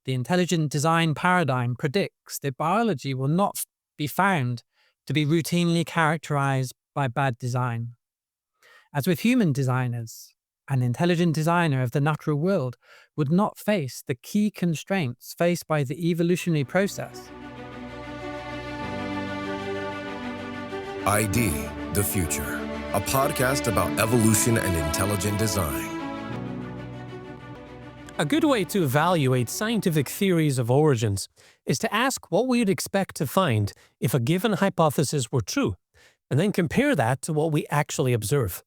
the intelligent design paradigm predicts that biology will not be found to be routinely characterized by bad design. As with human designers, an intelligent designer of the natural world would not face the key constraints faced by the evolutionary process. ID, the Future, a podcast about evolution and intelligent design. A good way to evaluate scientific theories of origins is to ask what we'd expect to find if a given hypothesis were true, and then compare that to what we actually observe.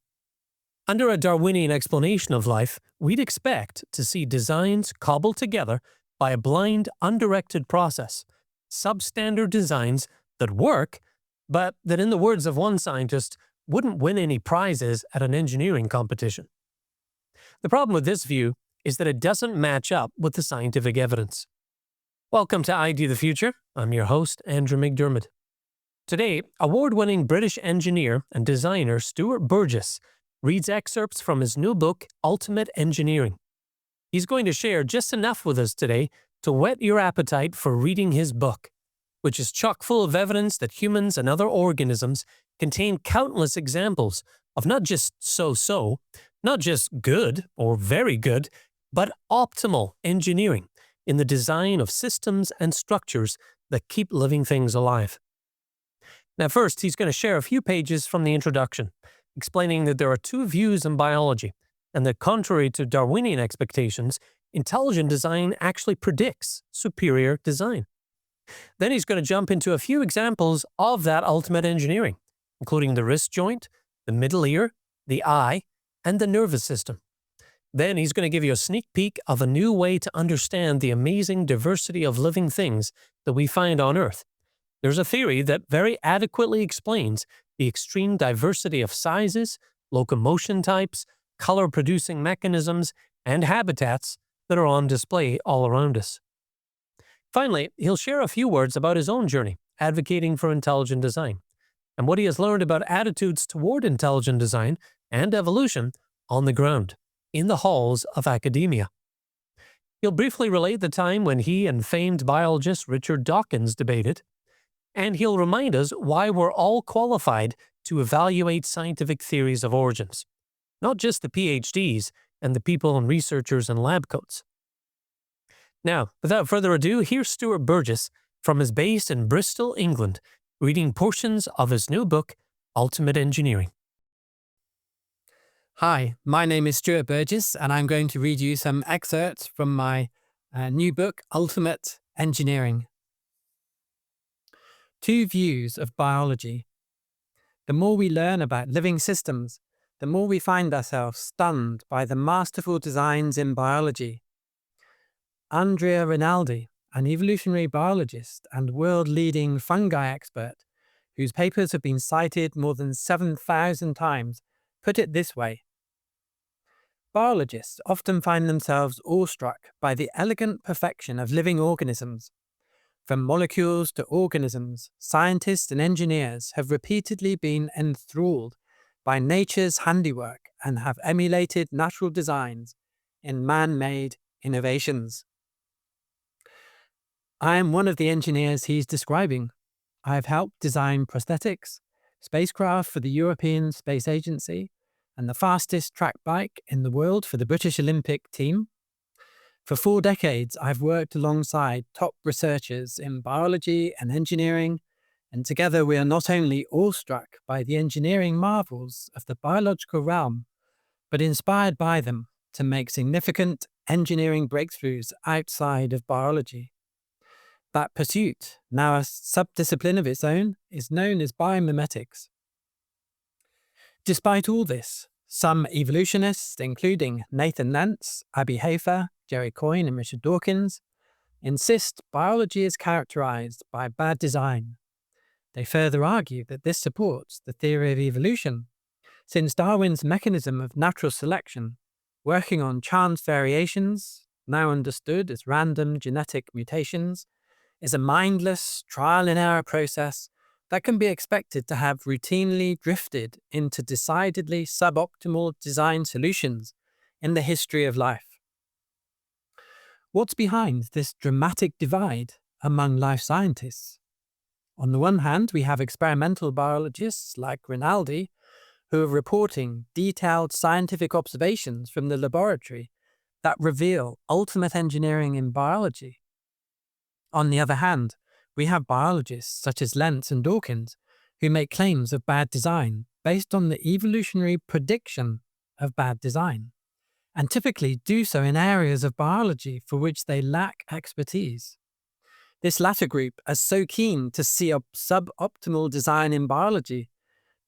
Under a Darwinian explanation of life, we'd expect to see designs cobbled together by a blind, undirected process, substandard designs that work, but that, in the words of one scientist, wouldn't win any prizes at an engineering competition. The problem with this view is that it doesn't match up with the scientific evidence. Welcome to ID the Future. I'm your host, Andrew McDermott. Today, award-winning British engineer and designer Stuart Burgess reads excerpts from his new book, Ultimate Engineering. He's going to share just enough with us today to whet your appetite for reading his book, which is chock full of evidence that humans and other organisms contain countless examples of not just so-so, not just good or very good, but optimal engineering in the design of systems and structures that keep living things alive. Now first, he's going to share a few pages from the introduction, explaining that there are two views in biology, and that contrary to Darwinian expectations, intelligent design actually predicts superior design. Then he's going to jump into a few examples of that ultimate engineering, including the wrist joint, the middle ear, the eye, and the nervous system. Then he's going to give you a sneak peek of a new way to understand the amazing diversity of living things that we find on Earth. There's a theory that very adequately explains the extreme diversity of sizes, locomotion types, color-producing mechanisms, and habitats that are on display all around us. Finally, he'll share a few words about his own journey advocating for intelligent design, and what he has learned about attitudes toward intelligent design and evolution on the ground, in the halls of academia. He'll briefly relate the time when he and famed biologist Richard Dawkins debated, and he'll remind us why we're all qualified to evaluate scientific theories of origins, not just the PhDs and the people and researchers in lab coats. Now, without further ado, here's Stuart Burgess from his base in Bristol, England, reading portions of his new book, Ultimate Engineering. Hi, my name is Stuart Burgess, and I'm going to read you some excerpts from my new book, Ultimate Engineering. Two views of biology. The more we learn about living systems, the more we find ourselves stunned by the masterful designs in biology. Andrea Rinaldi, an evolutionary biologist and world-leading fungi expert, whose papers have been cited more than 7,000 times, put it this way. Biologists often find themselves awestruck by the elegant perfection of living organisms. From molecules to organisms, scientists and engineers have repeatedly been enthralled by nature's handiwork and have emulated natural designs in man-made innovations. I am one of the engineers he's describing. I have helped design prosthetics, spacecraft for the European Space Agency, and the fastest track bike in the world for the British Olympic team. For 4 decades, I've worked alongside top researchers in biology and engineering, and together we are not only awestruck by the engineering marvels of the biological realm, but inspired by them to make significant engineering breakthroughs outside of biology. That pursuit, now a subdiscipline of its own, is known as biomimetics. Despite all this, some evolutionists, including Nathan Nance, Abby Hafer, Jerry Coyne, and Richard Dawkins, insist biology is characterized by bad design. They further argue that this supports the theory of evolution, since Darwin's mechanism of natural selection, working on chance variations, now understood as random genetic mutations, is a mindless trial-and-error process that can be expected to have routinely drifted into decidedly suboptimal design solutions in the history of life. What's behind this dramatic divide among life scientists? On the one hand, we have experimental biologists like Rinaldi, who are reporting detailed scientific observations from the laboratory that reveal ultimate engineering in biology. On the other hand, we have biologists such as Lentz and Dawkins, who make claims of bad design based on the evolutionary prediction of bad design, and typically do so in areas of biology for which they lack expertise. This latter group are so keen to see a suboptimal design in biology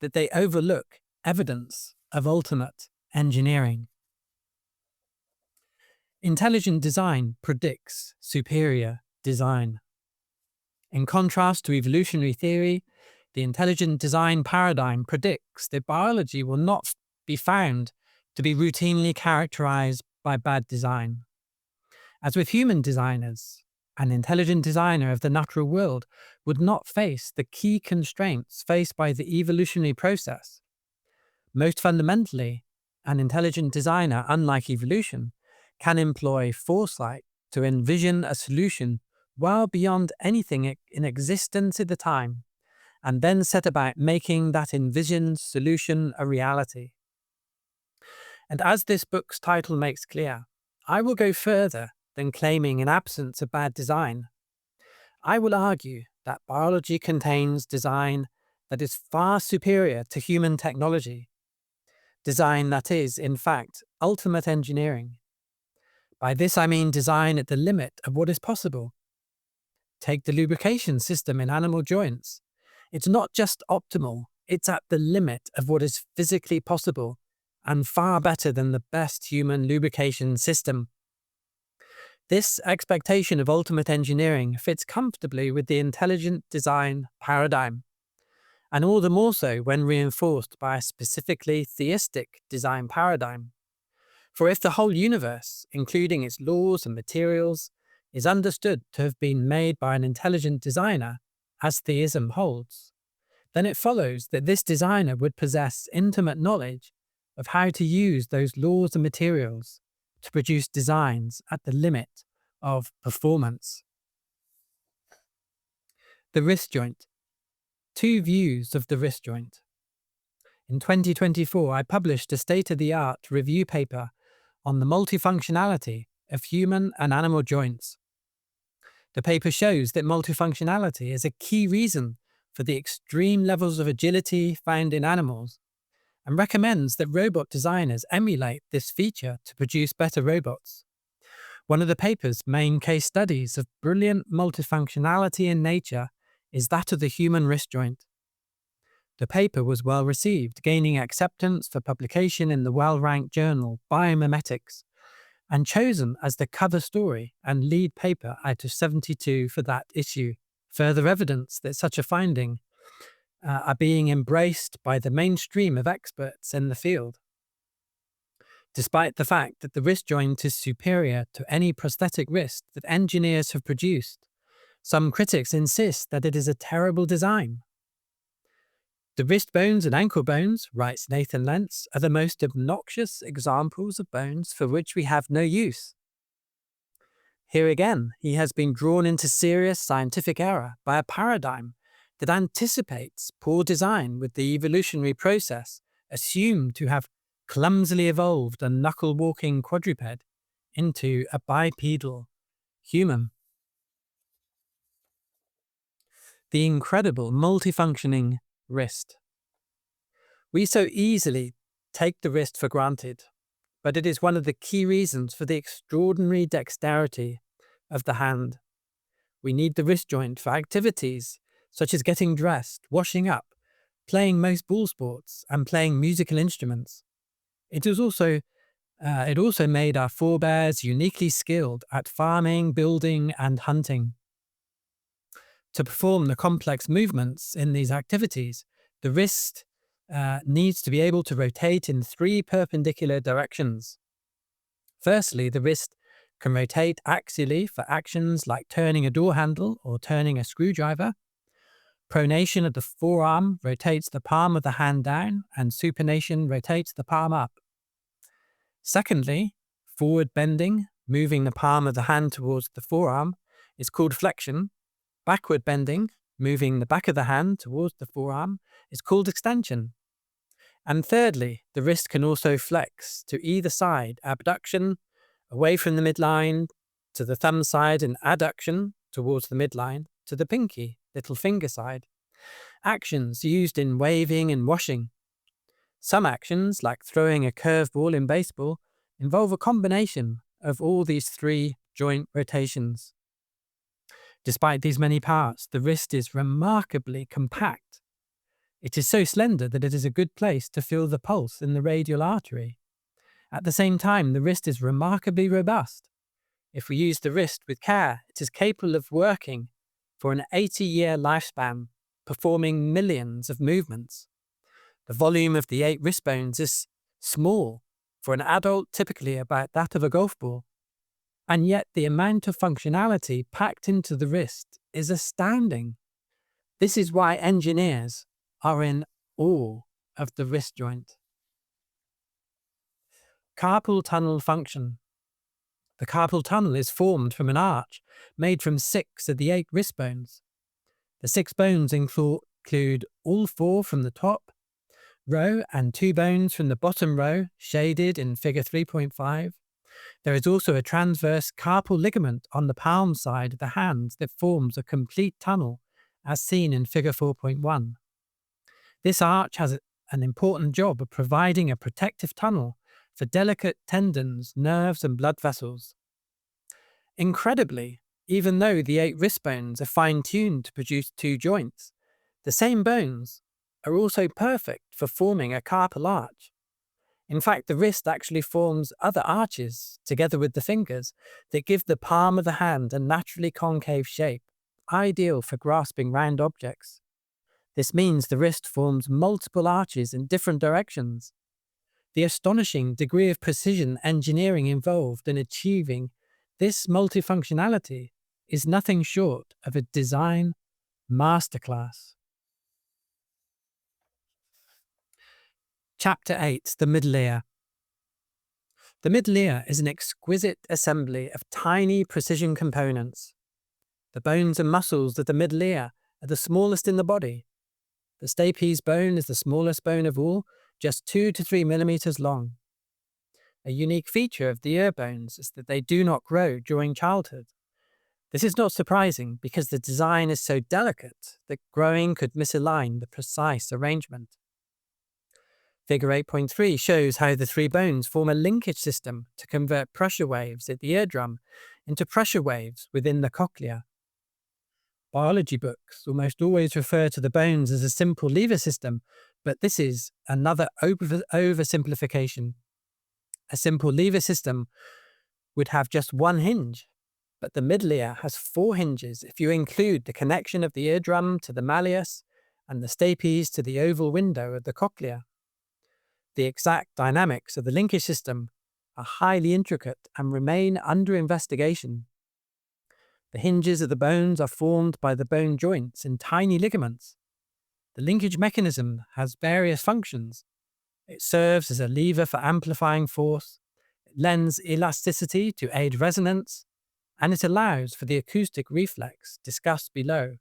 that they overlook evidence of ultimate engineering. Intelligent design predicts superior design. In contrast to evolutionary theory, the intelligent design paradigm predicts that biology will not be found to be routinely characterized by bad design. As with human designers, an intelligent designer of the natural world would not face the key constraints faced by the evolutionary process. Most fundamentally, an intelligent designer, unlike evolution, can employ foresight to envision a solution well beyond anything in existence at the time, and then set about making that envisioned solution a reality. And as this book's title makes clear, I will go further than claiming an absence of bad design. I will argue that biology contains design that is far superior to human technology, design that is, in fact, ultimate engineering. By this I mean design at the limit of what is possible. Take the lubrication system in animal joints. It's not just optimal, it's at the limit of what is physically possible and far better than the best human lubrication system. This expectation of ultimate engineering fits comfortably with the intelligent design paradigm, and all the more so when reinforced by a specifically theistic design paradigm. For if the whole universe, including its laws and materials, is understood to have been made by an intelligent designer, as theism holds, then it follows that this designer would possess intimate knowledge of how to use those laws and materials to produce designs at the limit of performance. The wrist joint. Two views of the wrist joint. In 2024, I published a state-of-the-art review paper on the multifunctionality of human and animal joints. The paper shows that multifunctionality is a key reason for the extreme levels of agility found in animals, and recommends that robot designers emulate this feature to produce better robots. One of the paper's main case studies of brilliant multifunctionality in nature is that of the human wrist joint. The paper was well received, gaining acceptance for publication in the well-ranked journal Biomimetics, and chosen as the cover story and lead paper out of 72 for that issue. Further evidence that such a finding are being embraced by the mainstream of experts in the field. Despite the fact that the wrist joint is superior to any prosthetic wrist that engineers have produced, some critics insist that it is a terrible design. The wrist bones and ankle bones, writes Nathan Lentz, are the most obnoxious examples of bones for which we have no use. Here again, he has been drawn into serious scientific error by a paradigm that anticipates poor design with the evolutionary process assumed to have clumsily evolved a knuckle-walking quadruped into a bipedal human. The incredible multifunctioning wrist. We so easily take the wrist for granted, but it is one of the key reasons for the extraordinary dexterity of the hand. We need the wrist joint for activities such as getting dressed, washing up, playing most ball sports, and playing musical instruments. It also made our forebears uniquely skilled at farming, building, and hunting. To perform the complex movements in these activities, the wrist needs to be able to rotate in 3 perpendicular directions. Firstly, the wrist can rotate axially for actions like turning a door handle or turning a screwdriver. Pronation of the forearm rotates the palm of the hand down, and supination rotates the palm up. Secondly, forward bending moving the palm of the hand towards the forearm, is called flexion. Backward bending, moving the back of the hand towards the forearm, is called extension. And thirdly, the wrist can also flex to either side, abduction, away from the midline, to the thumb side, and adduction, towards the midline, to the pinky, little finger side. Actions used in waving and washing. Some actions, like throwing a curveball in baseball, involve a combination of all these three joint rotations. Despite these many parts, the wrist is remarkably compact. It is so slender that it is a good place to feel the pulse in the radial artery. At the same time, the wrist is remarkably robust. If we use the wrist with care, it is capable of working for an 80-year lifespan, performing millions of movements. The volume of the 8 wrist bones is small, for an adult typically about that of a golf ball. And yet the amount of functionality packed into the wrist is astounding. This is why engineers are in awe of the wrist joint. Carpal tunnel function. The carpal tunnel is formed from an arch made from 6 of the 8 wrist bones. The 6 bones include all 4 from the top row and 2 bones from the bottom row, shaded in figure 3.5. There is also a transverse carpal ligament on the palm side of the hand that forms a complete tunnel, as seen in figure 4.1. This arch has an important job of providing a protective tunnel for delicate tendons, nerves, and blood vessels. Incredibly, even though the 8 wrist bones are fine-tuned to produce 2 joints, the same bones are also perfect for forming a carpal arch. In fact, the wrist actually forms other arches, together with the fingers, that give the palm of the hand a naturally concave shape, ideal for grasping round objects. This means the wrist forms multiple arches in different directions. The astonishing degree of precision engineering involved in achieving this multifunctionality is nothing short of a design masterclass. Chapter 8, the middle ear. The middle ear is an exquisite assembly of tiny precision components. The bones and muscles of the middle ear are the smallest in the body. The stapes bone is the smallest bone of all, just 2 to 3 millimeters long. A unique feature of the ear bones is that they do not grow during childhood. This is not surprising because the design is so delicate that growing could misalign the precise arrangement. Figure 8.3 shows how the 3 bones form a linkage system to convert pressure waves at the eardrum into pressure waves within the cochlea. Biology books almost always refer to the bones as a simple lever system, but this is another oversimplification. A simple lever system would have just 1 hinge, but the middle ear has 4 hinges if you include the connection of the eardrum to the malleus and the stapes to the oval window of the cochlea. The exact dynamics of the linkage system are highly intricate and remain under investigation. The hinges of the bones are formed by the bone joints in tiny ligaments. The linkage mechanism has various functions. It serves as a lever for amplifying force, it lends elasticity to aid resonance, and it allows for the acoustic reflex discussed below.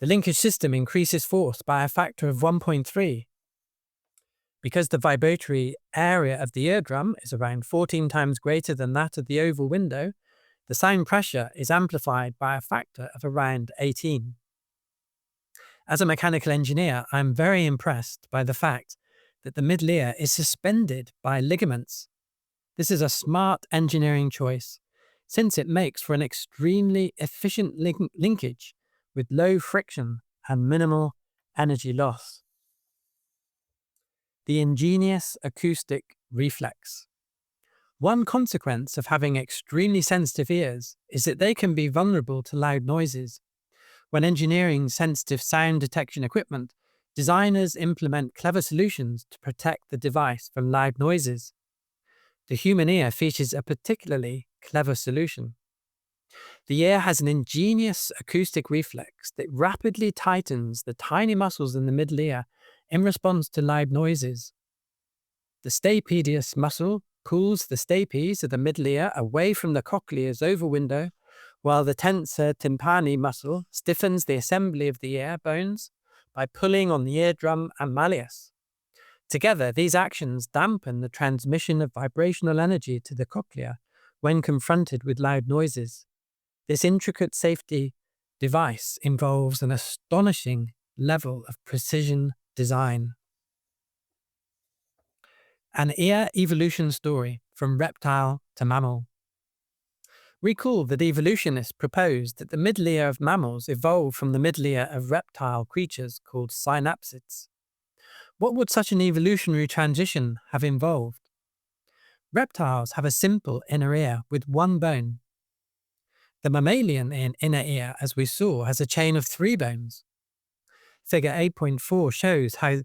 The linkage system increases force by a factor of 1.3. Because the vibratory area of the eardrum is around 14 times greater than that of the oval window, the sound pressure is amplified by a factor of around 18. As a mechanical engineer, I am very impressed by the fact that the middle ear is suspended by ligaments. This is a smart engineering choice, since it makes for an extremely efficient linkage with low friction and minimal energy loss. The ingenious acoustic reflex. One consequence of having extremely sensitive ears is that they can be vulnerable to loud noises. When engineering sensitive sound detection equipment, designers implement clever solutions to protect the device from loud noises. The human ear features a particularly clever solution. The ear has an ingenious acoustic reflex that rapidly tightens the tiny muscles in the middle ear in response to loud noises. The stapedius muscle pulls the stapes of the middle ear away from the cochlear's oval window, while the tensor tympani muscle stiffens the assembly of the ear bones by pulling on the eardrum and malleus. Together, these actions dampen the transmission of vibrational energy to the cochlea when confronted with loud noises. This intricate safety device involves an astonishing level of precision design. An ear evolution story from reptile to mammal. Recall that evolutionists proposed that the middle ear of mammals evolved from the middle ear of reptile creatures called synapsids. What would such an evolutionary transition have involved? Reptiles have a simple inner ear with one bone. The mammalian inner ear, as we saw, has a chain of 3 bones. Figure 8.4 shows how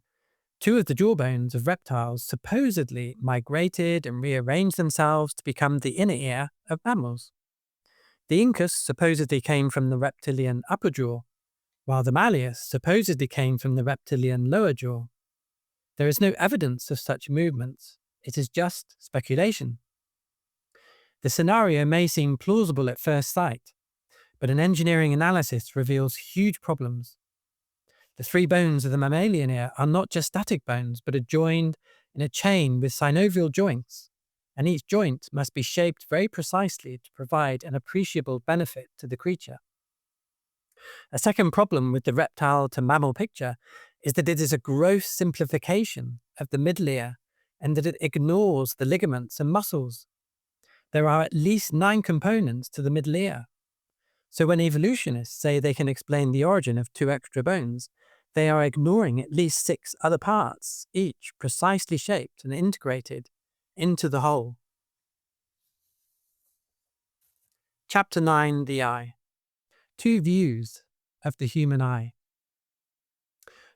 2 of the jawbones of reptiles supposedly migrated and rearranged themselves to become the inner ear of mammals. The incus supposedly came from the reptilian upper jaw, while the malleus supposedly came from the reptilian lower jaw. There is no evidence of such movements. It is just speculation. The scenario may seem plausible at first sight, but an engineering analysis reveals huge problems. The 3 bones of the mammalian ear are not just static bones, but are joined in a chain with synovial joints, and each joint must be shaped very precisely to provide an appreciable benefit to the creature. A second problem with the reptile to mammal picture is that it is a gross simplification of the middle ear and that it ignores the ligaments and muscles. There are at least 9 components to the middle ear. So when evolutionists say they can explain the origin of 2 extra bones, they are ignoring at least 6 other parts, each precisely shaped and integrated into the whole. Chapter 9, The Eye. 2 views of the human eye.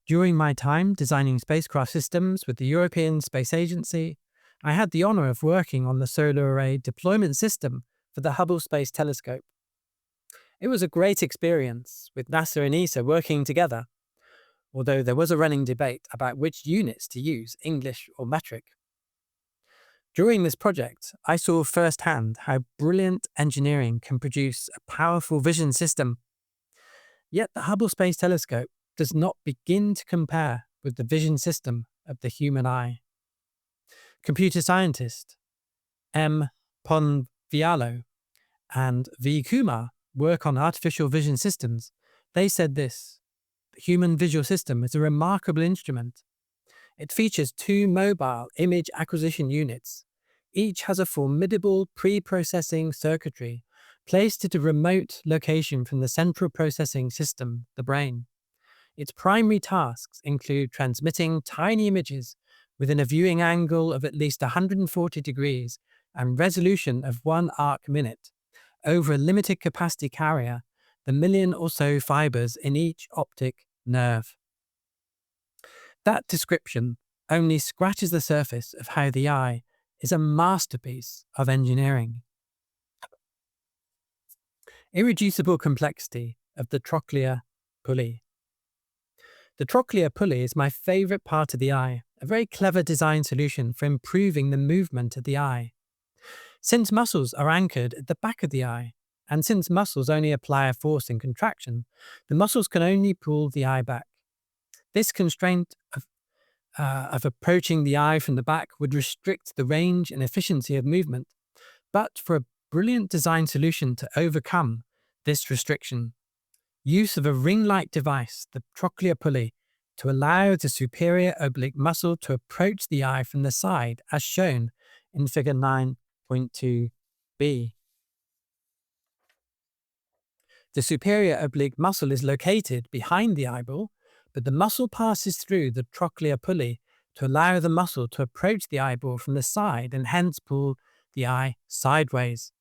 During my time designing spacecraft systems with the European Space Agency, I had the honor of working on the solar array deployment system for the Hubble Space Telescope. It was a great experience with NASA and ESA working together, although there was a running debate about which units to use, English or metric. During this project, I saw firsthand how brilliant engineering can produce a powerful vision system. Yet the Hubble Space Telescope does not begin to compare with the vision system of the human eye. Computer scientist M. Ponvialo and V. Kumar work on artificial vision systems. They said this: the human visual system is a remarkable instrument. It features 2 mobile image acquisition units. Each has a formidable pre-processing circuitry placed at a remote location from the central processing system, the brain. Its primary tasks include transmitting tiny images within a viewing angle of at least 140 degrees and resolution of 1 arc minute over a limited capacity carrier, the million or so fibers in each optic nerve. That description only scratches the surface of how the eye is a masterpiece of engineering. Irreducible complexity of the trochlear pulley. The trochlear pulley is my favorite part of the eye, a very clever design solution for improving the movement of the eye. Since muscles are anchored at the back of the eye, and since muscles only apply a force in contraction, the muscles can only pull the eye back. This constraint of approaching the eye from the back would restrict the range and efficiency of movement. But for a brilliant design solution to overcome this restriction, use of a ring-like device, the trochlear pulley, to allow the superior oblique muscle to approach the eye from the side, as shown in figure 9.2b. The superior oblique muscle is located behind the eyeball, but the muscle passes through the trochlear pulley to allow the muscle to approach the eyeball from the side and hence pull the eye sideways.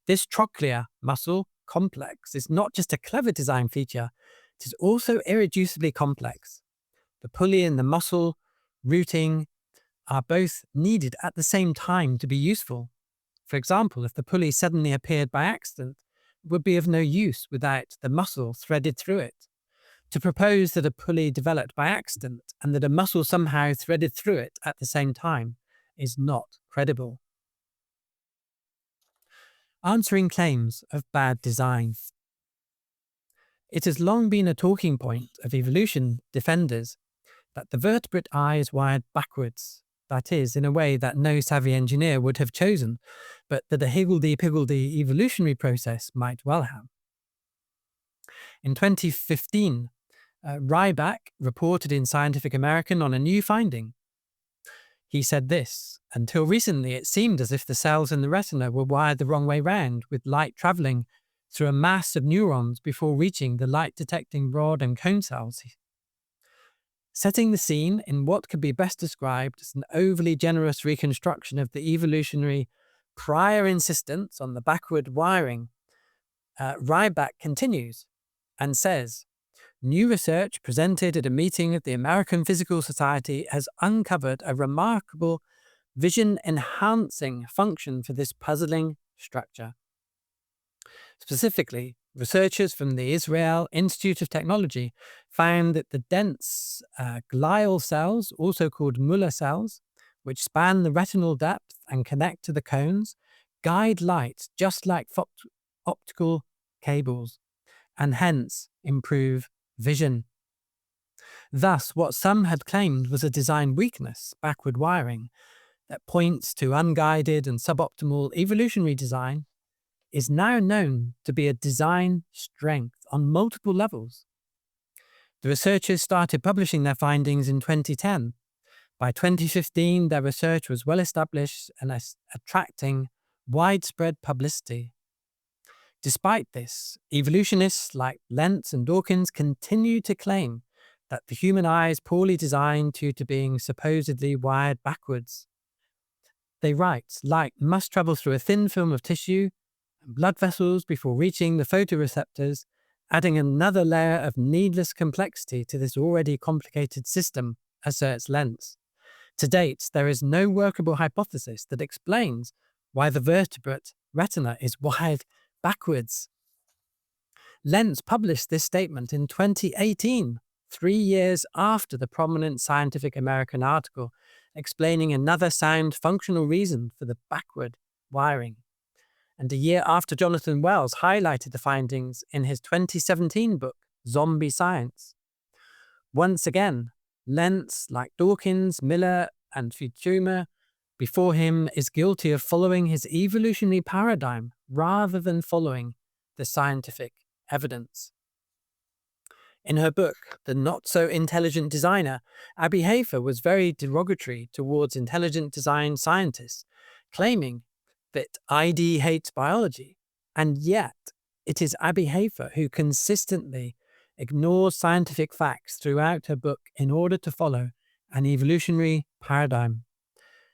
This trochlear muscle complex is not just a clever design feature, it is also irreducibly complex. The pulley and the muscle routing are both needed at the same time to be useful. For example, if the pulley suddenly appeared by accident, it would be of no use without the muscle threaded through it. To propose that a pulley developed by accident and that a muscle somehow threaded through it at the same time is not credible. answering claims of bad design. It has long been a talking point of evolution defenders that the vertebrate eye is wired backwards, that is, in a way that no savvy engineer would have chosen, but that a higgledy-piggledy evolutionary process might well have. In 2015, Ryback reported in Scientific American on a new finding. He said this: "Until recently, it seemed as if the cells in the retina were wired the wrong way round, with light travelling through a mass of neurons before reaching the light-detecting rod and cone cells." Setting the scene in what could be best described as an overly generous reconstruction of the evolutionary prior insistence on the backward wiring, Ryback continues and says, "New research presented at a meeting of the American Physical Society has uncovered a remarkable vision-enhancing function for this puzzling structure. Specifically, researchers from the Israel Institute of Technology found that the dense glial cells, also called Muller cells, which span the retinal depth and connect to the cones, guide light just like optical cables, and hence improve vision. Thus, what some had claimed was a design weakness, backward wiring, that points to unguided and suboptimal evolutionary design, is now known to be a design strength on multiple levels. The researchers started publishing their findings in 2010. By 2015, their research was well established and attracting widespread publicity. Despite this, evolutionists like Lentz and Dawkins continue to claim that the human eye is poorly designed due to being supposedly wired backwards. They write, light must travel through a thin film of tissue and blood vessels before reaching the photoreceptors, adding another layer of needless complexity to this already complicated system, asserts Lentz. To date, there is no workable hypothesis that explains why the vertebrate retina is wired backwards. Lentz published this statement in 2018, 3 years after the prominent Scientific American article explaining another sound functional reason for the backward wiring, and a year after Jonathan Wells highlighted the findings in his 2017 book, Zombie Science. Once again, Lentz, like Dawkins, Miller, and Futuyma before him, is guilty of following his evolutionary paradigm rather than following the scientific evidence. In her book, The Not-So-Intelligent Designer, Abby Hafer was very derogatory towards intelligent design scientists, claiming that ID hates biology, and yet it is Abby Hafer who consistently ignores scientific facts throughout her book in order to follow an evolutionary paradigm.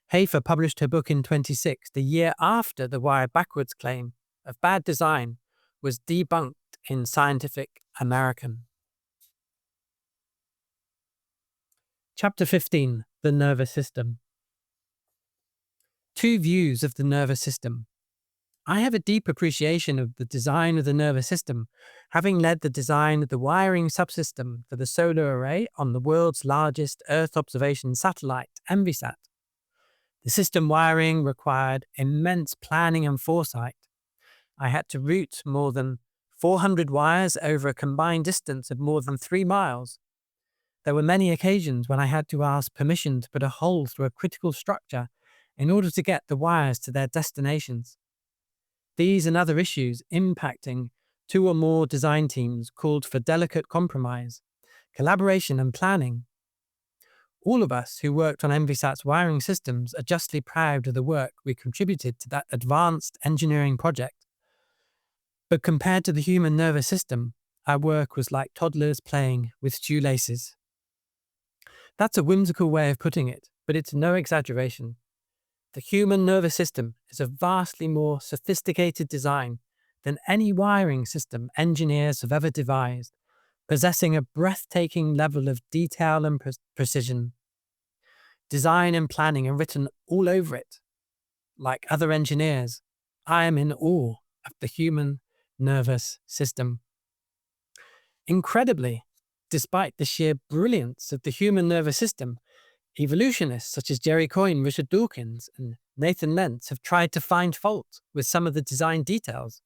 Hafer published her book in 2006, the year after the wired backwards claim of bad design was debunked in Scientific American. Chapter 15, The Nervous System. Two views of the nervous system. I have a deep appreciation of the design of the nervous system, having led the design of the wiring subsystem for the solar array on the world's largest Earth observation satellite, EnviSat. The system wiring required immense planning and foresight. I had to route more than 400 wires over a combined distance of more than 3 miles. There were many occasions when I had to ask permission to put a hole through a critical structure in order to get the wires to their destinations. These and other issues impacting 2 or more design teams called for delicate compromise, collaboration and planning. All of us who worked on EnviSat's wiring systems are justly proud of the work we contributed to that advanced engineering project. But compared to the human nervous system, our work was like toddlers playing with shoelaces. That's a whimsical way of putting it, but it's no exaggeration. The human nervous system is a vastly more sophisticated design than any wiring system engineers have ever devised, possessing a breathtaking level of detail and precision. Design and planning are written all over it. Like other engineers, I am in awe of the human nervous system. Incredibly, despite the sheer brilliance of the human nervous system, evolutionists such as Jerry Coyne, Richard Dawkins, and Nathan Lentz have tried to find fault with some of the design details,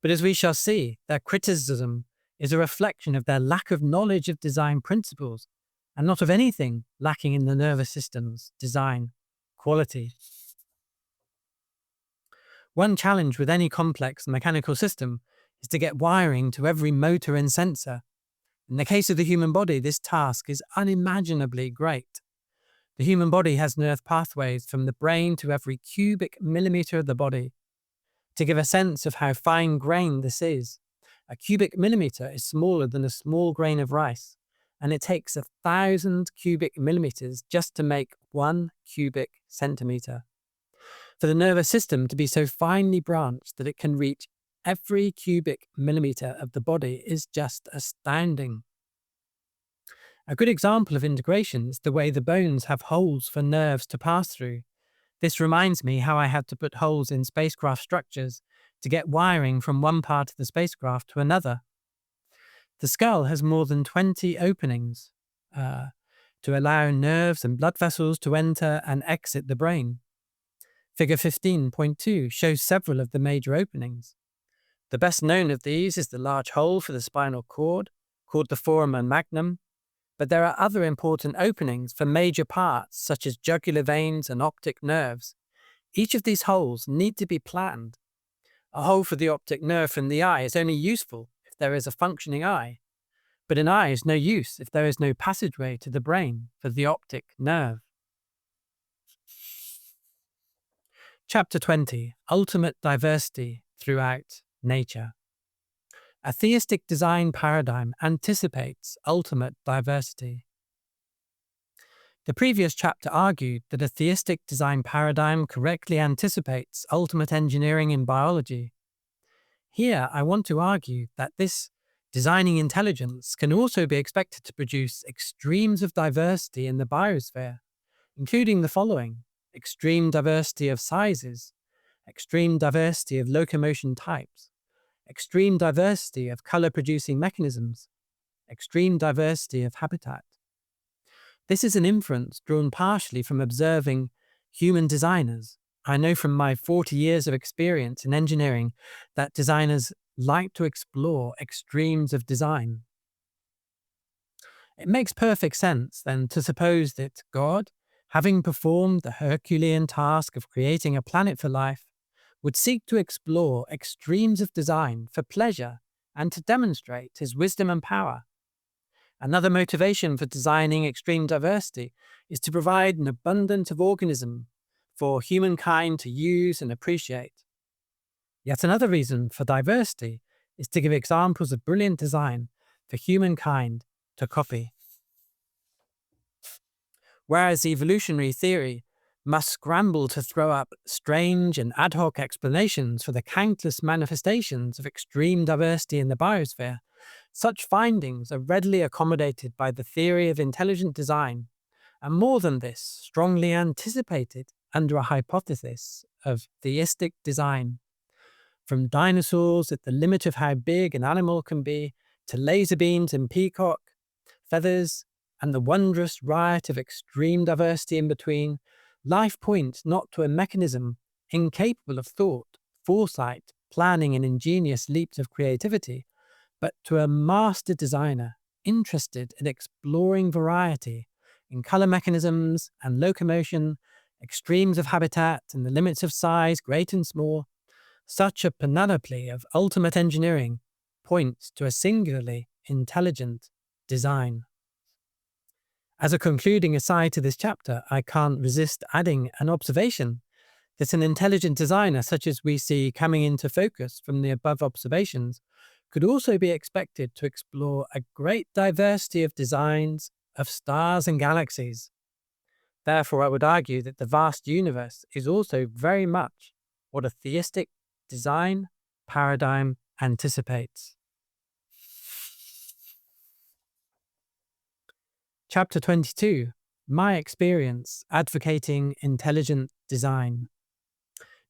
but as we shall see, their criticism is a reflection of their lack of knowledge of design principles and not of anything lacking in the nervous system's design quality. One challenge with any complex mechanical system is to get wiring to every motor and sensor. In the case of the human body, this task is unimaginably great. The human body has nerve pathways from the brain to every cubic millimeter of the body. To give a sense of how fine-grained this is, a cubic millimeter is smaller than a small grain of rice, and it takes 1,000 cubic millimeters just to make 1 cubic centimeter. For the nervous system to be so finely branched that it can reach every cubic millimeter of the body is just astounding. A good example of integration is the way the bones have holes for nerves to pass through. This reminds me how I had to put holes in spacecraft structures to get wiring from one part of the spacecraft to another. The skull has more than 20 openings to allow nerves and blood vessels to enter and exit the brain. Figure 15.2 shows several of the major openings. The best known of these is the large hole for the spinal cord, called the foramen magnum, but there are other important openings for major parts such as jugular veins and optic nerves. Each of these holes need to be planned. A hole for the optic nerve from the eye is only useful if there is a functioning eye, but an eye is no use if there is no passageway to the brain for the optic nerve. Chapter 20. Ultimate Diversity Throughout Nature. A theistic design paradigm anticipates ultimate diversity. The previous chapter argued that a theistic design paradigm correctly anticipates ultimate engineering in biology. Here, I want to argue that this designing intelligence can also be expected to produce extremes of diversity in the biosphere, including the following: extreme diversity of sizes, extreme diversity of locomotion types, extreme diversity of color-producing mechanisms, extreme diversity of habitat. This is an inference drawn partially from observing human designers. I know from my 40 years of experience in engineering that designers like to explore extremes of design. It makes perfect sense, then, to suppose that God, having performed the Herculean task of creating a planet for life, would seek to explore extremes of design for pleasure and to demonstrate his wisdom and power. Another motivation for designing extreme diversity is to provide an abundance of organism for humankind to use and appreciate. Yet another reason for diversity is to give examples of brilliant design for humankind to copy. Whereas evolutionary theory must scramble to throw up strange and ad hoc explanations for the countless manifestations of extreme diversity in the biosphere, such findings are readily accommodated by the theory of intelligent design, and more than this, strongly anticipated under a hypothesis of theistic design. From dinosaurs at the limit of how big an animal can be, to laser beams and peacock feathers, and the wondrous riot of extreme diversity in between, life points not to a mechanism incapable of thought, foresight, planning, and ingenious leaps of creativity, but to a master designer interested in exploring variety in color mechanisms and locomotion, extremes of habitat, and the limits of size, great and small. Such a panoply of ultimate engineering points to a singularly intelligent design. As a concluding aside to this chapter, I can't resist adding an observation that an intelligent designer, such as we see coming into focus from the above observations, could also be expected to explore a great diversity of designs of stars and galaxies. Therefore, I would argue that the vast universe is also very much what a theistic design paradigm anticipates. Chapter 22. My experience advocating intelligent design.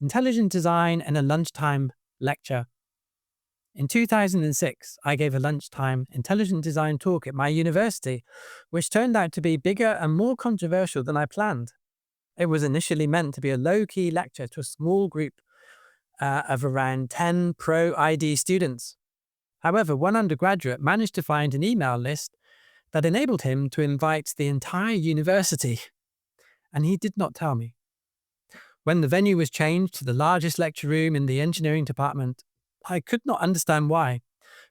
Intelligent design and a lunchtime lecture. In 2006, I gave a lunchtime intelligent design talk at my university, which turned out to be bigger and more controversial than I planned. It was initially meant to be a low-key lecture to a small group of around 10 pro-ID students. However, one undergraduate managed to find an email list that enabled him to invite the entire university, and he did not tell me. When the venue was changed to the largest lecture room in the engineering department, I could not understand why,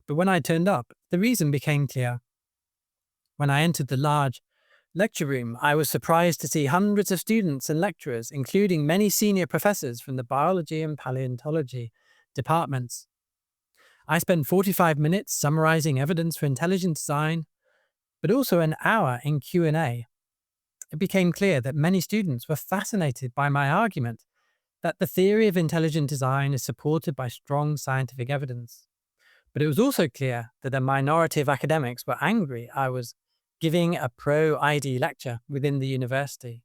but when I turned up, the reason became clear. When I entered the large lecture room, I was surprised to see hundreds of students and lecturers, including many senior professors from the biology and paleontology departments. I spent 45 minutes summarizing evidence for intelligent design, but also an hour in Q&A. It became clear that many students were fascinated by my argument that the theory of intelligent design is supported by strong scientific evidence. But it was also clear that a minority of academics were angry I was giving a pro-ID lecture within the university.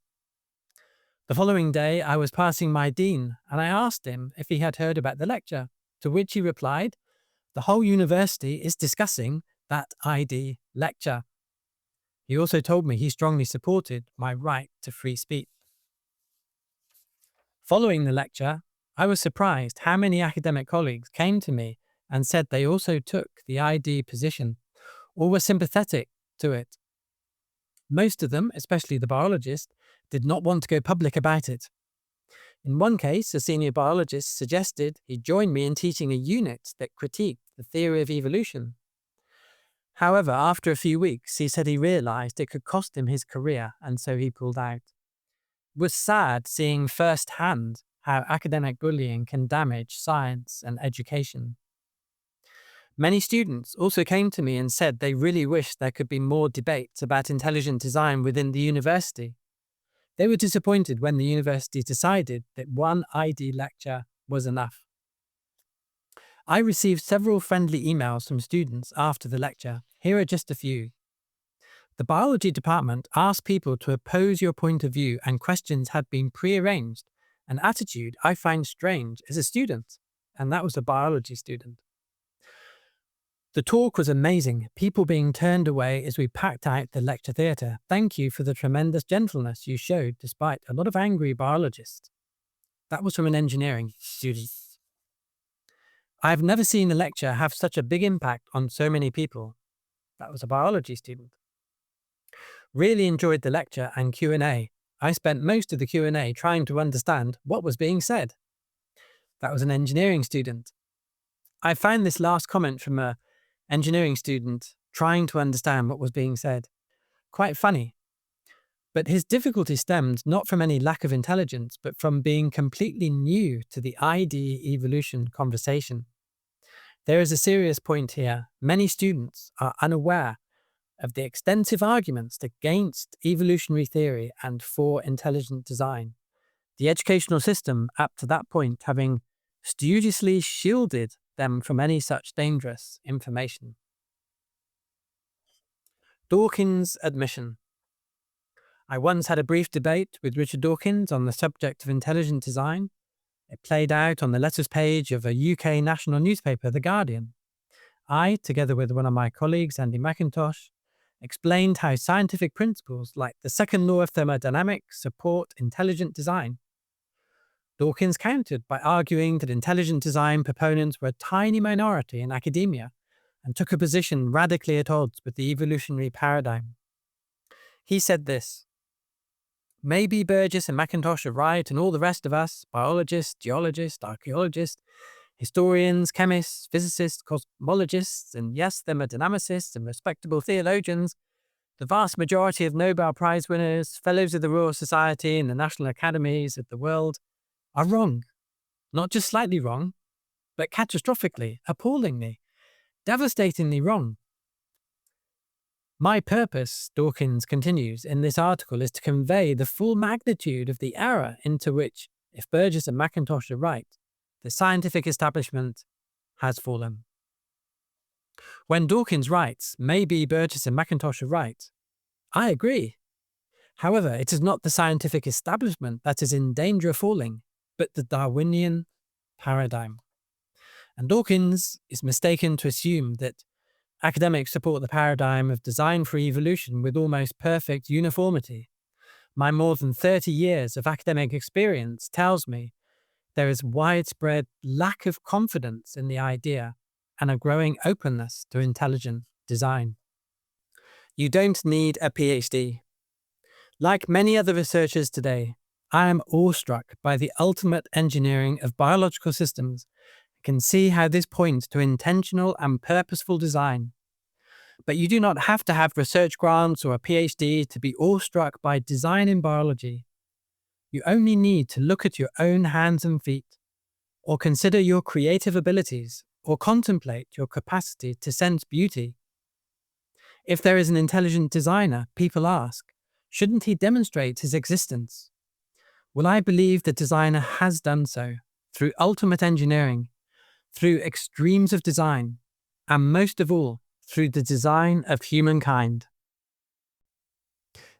The following day, I was passing my dean, and I asked him if he had heard about the lecture, to which he replied, "The whole university is discussing that ID lecture." He also told me he strongly supported my right to free speech. Following the lecture, I was surprised how many academic colleagues came to me and said they also took the ID position or were sympathetic to it. Most of them, especially the biologists, did not want to go public about it. In one case, a senior biologist suggested he join me in teaching a unit that critiqued the theory of evolution. However, after a few weeks, he said he realized it could cost him his career, and so he pulled out. It was sad seeing firsthand how academic bullying can damage science and education. Many students also came to me and said they really wished there could be more debates about intelligent design within the university. They were disappointed when the university decided that one ID lecture was enough. I received several friendly emails from students after the lecture. Here are just a few. The biology department asked people to oppose your point of view, and questions had been pre-arranged, an attitude I find strange as a student, and that was a biology student. The talk was amazing, people being turned away as we packed out the lecture theatre. Thank you for the tremendous gentleness you showed despite a lot of angry biologists. That was from an engineering student. I've never seen a lecture have such a big impact on so many people. That was a biology student. Really enjoyed the lecture and Q&A. I spent most of the Q&A trying to understand what was being said. That was an engineering student. I found this last comment from an engineering student trying to understand what was being said quite funny. But his difficulty stemmed not from any lack of intelligence, but from being completely new to the ID evolution conversation. There is a serious point here. Many students are unaware of the extensive arguments against evolutionary theory and for intelligent design. The educational system, up to that point, having studiously shielded them from any such dangerous information. Dawkins' admission. I once had a brief debate with Richard Dawkins on the subject of intelligent design. It played out on the letters page of a UK national newspaper, The Guardian. I, together with one of my colleagues, Andy McIntosh, explained how scientific principles like the second law of thermodynamics support intelligent design. Dawkins countered by arguing that intelligent design proponents were a tiny minority in academia and took a position radically at odds with the evolutionary paradigm. He said this: "Maybe Burgess and McIntosh are right, and all the rest of us, biologists, geologists, archaeologists, historians, chemists, physicists, cosmologists, and yes, thermodynamicists and respectable theologians, the vast majority of Nobel Prize winners, fellows of the Royal Society and the National Academies of the world, are wrong. Not just slightly wrong, but catastrophically, appallingly, devastatingly wrong. My purpose," Dawkins continues, "in this article is to convey the full magnitude of the error into which, if Burgess and McIntosh are right, the scientific establishment has fallen." When Dawkins writes, "Maybe Burgess and McIntosh are right," I agree. However, it is not the scientific establishment that is in danger of falling, but the Darwinian paradigm. And Dawkins is mistaken to assume that academics support the paradigm of design for evolution with almost perfect uniformity. My more than 30 years of academic experience tells me there is widespread lack of confidence in the idea and a growing openness to intelligent design. You don't need a PhD. Like many other researchers today, I am awestruck by the ultimate engineering of biological systems and can see how this points to intentional and purposeful design. But you do not have to have research grants or a PhD to be awestruck by design in biology. You only need to look at your own hands and feet, or consider your creative abilities, or contemplate your capacity to sense beauty. If there is an intelligent designer, people ask, shouldn't he demonstrate his existence? Well, I believe the designer has done so through ultimate engineering, through extremes of design, and most of all, through the design of humankind.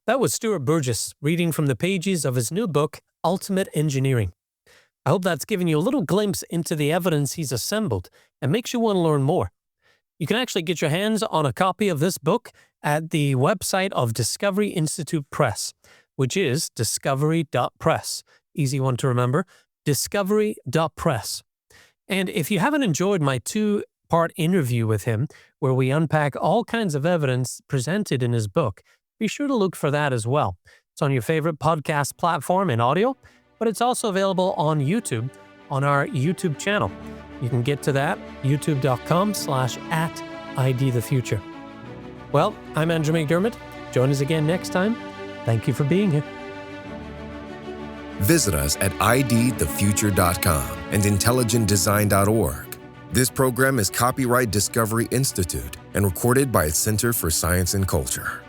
That was Stuart Burgess reading from the pages of his new book, Ultimate Engineering. I hope that's given you a little glimpse into the evidence he's assembled and makes you want to learn more. You can actually get your hands on a copy of this book at the website of Discovery Institute Press, which is discovery.press. Easy one to remember, discovery.press. And if you haven't enjoyed my two-part interview with him, where we unpack all kinds of evidence presented in his book, be sure to look for that as well. It's on your favorite podcast platform in audio, but it's also available on YouTube, on our YouTube channel. You can get to that, youtube.com/@IDTheFuture. Well, I'm Andrew McDermott. Join us again next time. Thank you for being here. Visit us at idthefuture.com and intelligentdesign.org. This program is copyright Discovery Institute and recorded by its Center for Science and Culture.